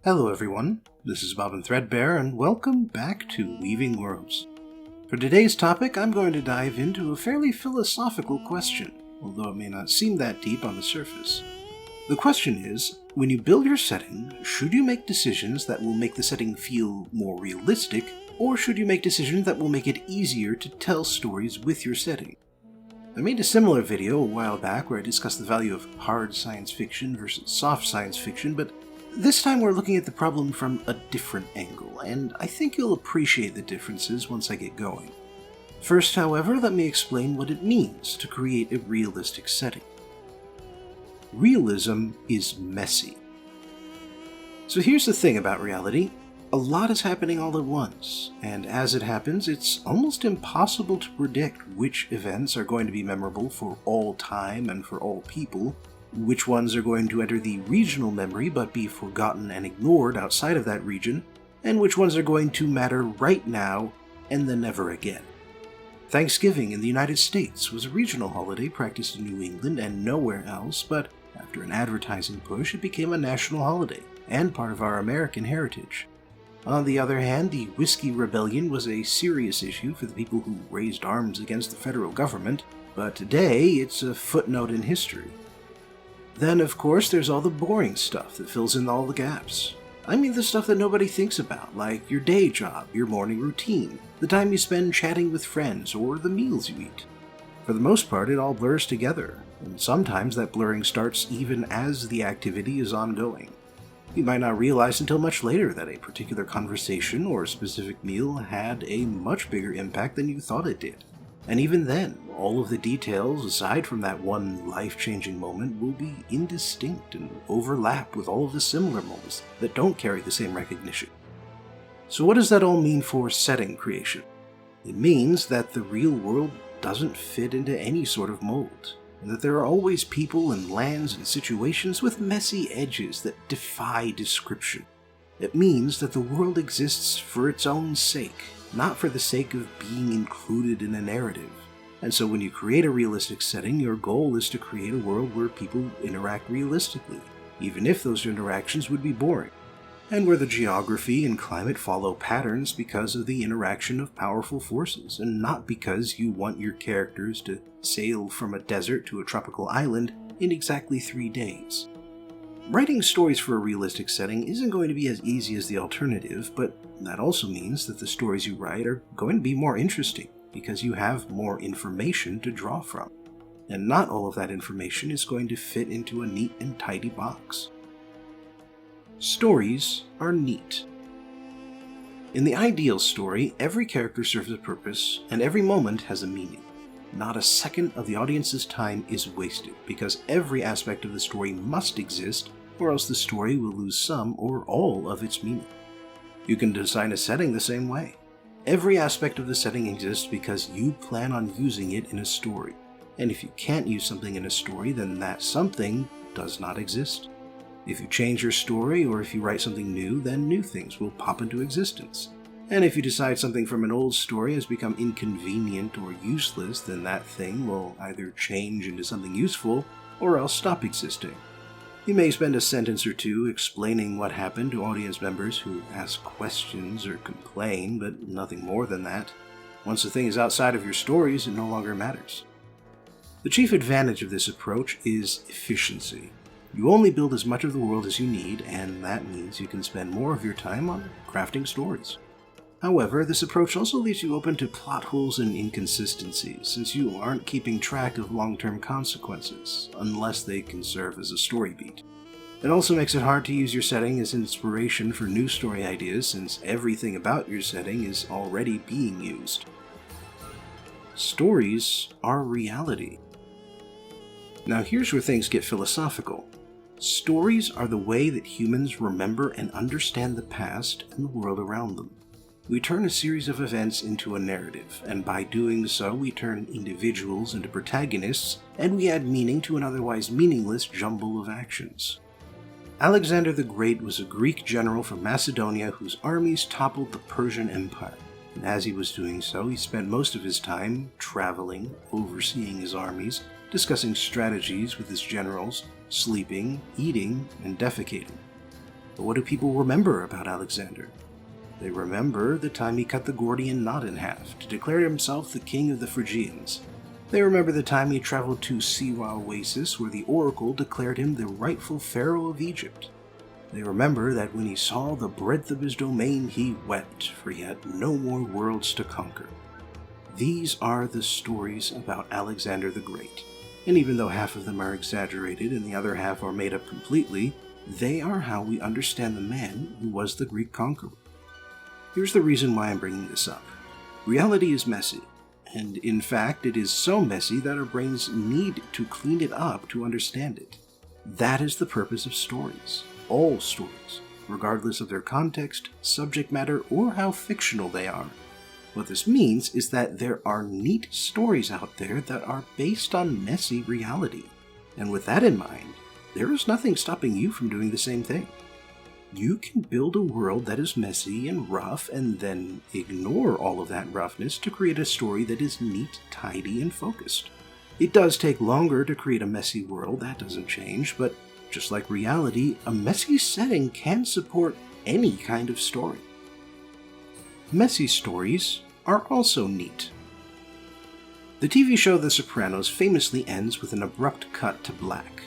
Hello everyone, this is Bob and Threadbare, and welcome back to Weaving Worlds. For today's topic, I'm going to dive into a fairly philosophical question, although it may not seem that deep on the surface. The question is, when you build your setting, should you make decisions that will make the setting feel more realistic, or should you make decisions that will make it easier to tell stories with your setting? I made a similar video a while back where I discussed the value of hard science fiction versus soft science fiction, but this time we're looking at the problem from a different angle, and I think you'll appreciate the differences once I get going. First, however, let me explain what it means to create a realistic setting. Realism is messy. So here's the thing about reality. A lot is happening all at once, and as it happens, it's almost impossible to predict which events are going to be memorable for all time and for all people, which ones are going to enter the regional memory but be forgotten and ignored outside of that region, and which ones are going to matter right now and then never again. Thanksgiving in the United States was a regional holiday practiced in New England and nowhere else, but after an advertising push, it became a national holiday and part of our American heritage. On the other hand, the Whiskey Rebellion was a serious issue for the people who raised arms against the federal government, but today it's a footnote in history. Then, of course, there's all the boring stuff that fills in all the gaps. I mean the stuff that nobody thinks about, like your day job, your morning routine, the time you spend chatting with friends, or the meals you eat. For the most part, it all blurs together, and sometimes that blurring starts even as the activity is ongoing. You might not realize until much later that a particular conversation or a specific meal had a much bigger impact than you thought it did. And even then, all of the details, aside from that one life-changing moment, will be indistinct and overlap with all of the similar moments that don't carry the same recognition. So what does that all mean for setting creation? It means that the real world doesn't fit into any sort of mold, and that there are always people and lands and situations with messy edges that defy description. It means that the world exists for its own sake, not for the sake of being included in a narrative. And so when you create a realistic setting, your goal is to create a world where people interact realistically, even if those interactions would be boring, and where the geography and climate follow patterns because of the interaction of powerful forces, and not because you want your characters to sail from a desert to a tropical island in exactly 3 days. Writing stories for a realistic setting isn't going to be as easy as the alternative, but that also means that the stories you write are going to be more interesting, because you have more information to draw from. And not all of that information is going to fit into a neat and tidy box. Stories are neat. In the ideal story, every character serves a purpose, and every moment has a meaning. Not a second of the audience's time is wasted, because every aspect of the story must exist, or else the story will lose some or all of its meaning. You can design a setting the same way. Every aspect of the setting exists because you plan on using it in a story, and if you can't use something in a story, then that something does not exist. If you change your story, or if you write something new, then new things will pop into existence. And if you decide something from an old story has become inconvenient or useless, then that thing will either change into something useful, or else stop existing. You may spend a sentence or two explaining what happened to audience members who ask questions or complain, but nothing more than that. Once the thing is outside of your stories, it no longer matters. The chief advantage of this approach is efficiency. You only build as much of the world as you need, and that means you can spend more of your time on crafting stories. However, this approach also leaves you open to plot holes and inconsistencies, since you aren't keeping track of long-term consequences, unless they can serve as a story beat. It also makes it hard to use your setting as inspiration for new story ideas, since everything about your setting is already being used. Stories are reality. Now here's where things get philosophical. Stories are the way that humans remember and understand the past and the world around them. We turn a series of events into a narrative, and by doing so we turn individuals into protagonists, and we add meaning to an otherwise meaningless jumble of actions. Alexander the Great was a Greek general from Macedonia whose armies toppled the Persian Empire, and as he was doing so, he spent most of his time traveling, overseeing his armies, discussing strategies with his generals, sleeping, eating, and defecating. But what do people remember about Alexander? They remember the time he cut the Gordian knot in half to declare himself the king of the Phrygians. They remember the time he traveled to Siwa Oasis, where the oracle declared him the rightful pharaoh of Egypt. They remember that when he saw the breadth of his domain, he wept, for he had no more worlds to conquer. These are the stories about Alexander the Great, and even though half of them are exaggerated and the other half are made up completely, they are how we understand the man who was the Greek conqueror. Here's the reason why I'm bringing this up. Reality is messy, and in fact it is so messy that our brains need to clean it up to understand it. That is the purpose of stories. All stories, regardless of their context, subject matter, or how fictional they are. What this means is that there are neat stories out there that are based on messy reality. And with that in mind, there is nothing stopping you from doing the same thing. You can build a world that is messy and rough and then ignore all of that roughness to create a story that is neat, tidy, and focused. It does take longer to create a messy world, that doesn't change, but just like reality, a messy setting can support any kind of story. Messy stories are also neat. The TV show The Sopranos famously ends with an abrupt cut to black.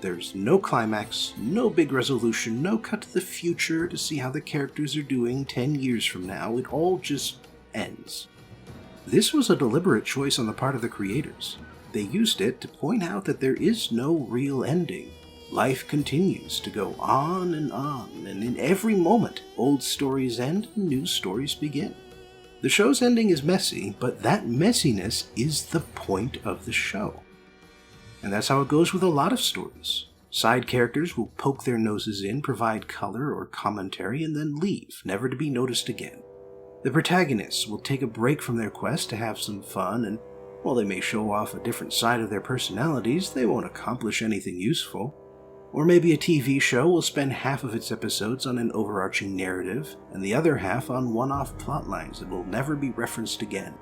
There's no climax, no big resolution, no cut to the future to see how the characters are doing 10 years from now. It all just ends. This was a deliberate choice on the part of the creators. They used it to point out that there is no real ending. Life continues to go on, and in every moment, old stories end and new stories begin. The show's ending is messy, but that messiness is the point of the show. And that's how it goes with a lot of stories. Side characters will poke their noses in, provide color or commentary, and then leave, never to be noticed again. The protagonists will take a break from their quest to have some fun, and while they may show off a different side of their personalities, they won't accomplish anything useful. Or maybe a TV show will spend half of its episodes on an overarching narrative, and the other half on one-off plotlines that will never be referenced again.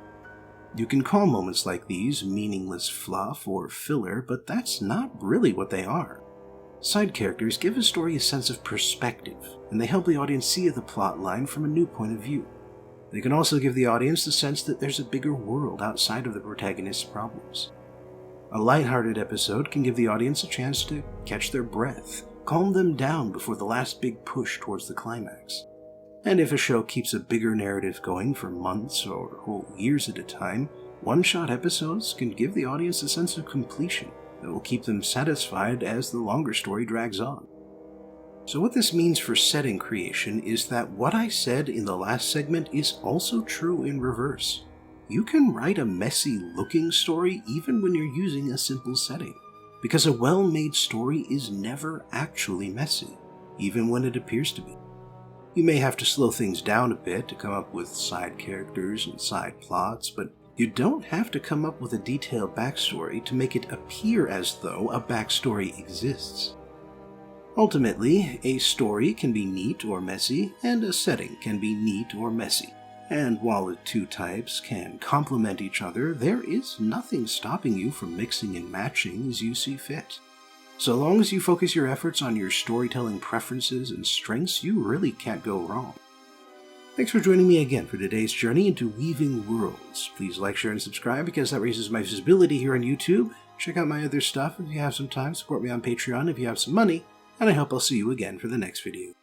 You can call moments like these meaningless fluff or filler, but that's not really what they are. Side characters give a story a sense of perspective, and they help the audience see the plotline from a new point of view. They can also give the audience the sense that there's a bigger world outside of the protagonist's problems. A lighthearted episode can give the audience a chance to catch their breath, calm them down before the last big push towards the climax. And if a show keeps a bigger narrative going for months or whole years at a time, one-shot episodes can give the audience a sense of completion that will keep them satisfied as the longer story drags on. So what this means for setting creation is that what I said in the last segment is also true in reverse. You can write a messy-looking story even when you're using a simple setting, because a well-made story is never actually messy, even when it appears to be. You may have to slow things down a bit to come up with side characters and side plots, but you don't have to come up with a detailed backstory to make it appear as though a backstory exists. Ultimately, a story can be neat or messy, and a setting can be neat or messy. And while the two types can complement each other, there is nothing stopping you from mixing and matching as you see fit. So long as you focus your efforts on your storytelling preferences and strengths, you really can't go wrong. Thanks for joining me again for today's journey into weaving worlds. Please like, share, and subscribe because that raises my visibility here on YouTube. Check out my other stuff if you have some time, support me on Patreon if you have some money, and I hope I'll see you again for the next video.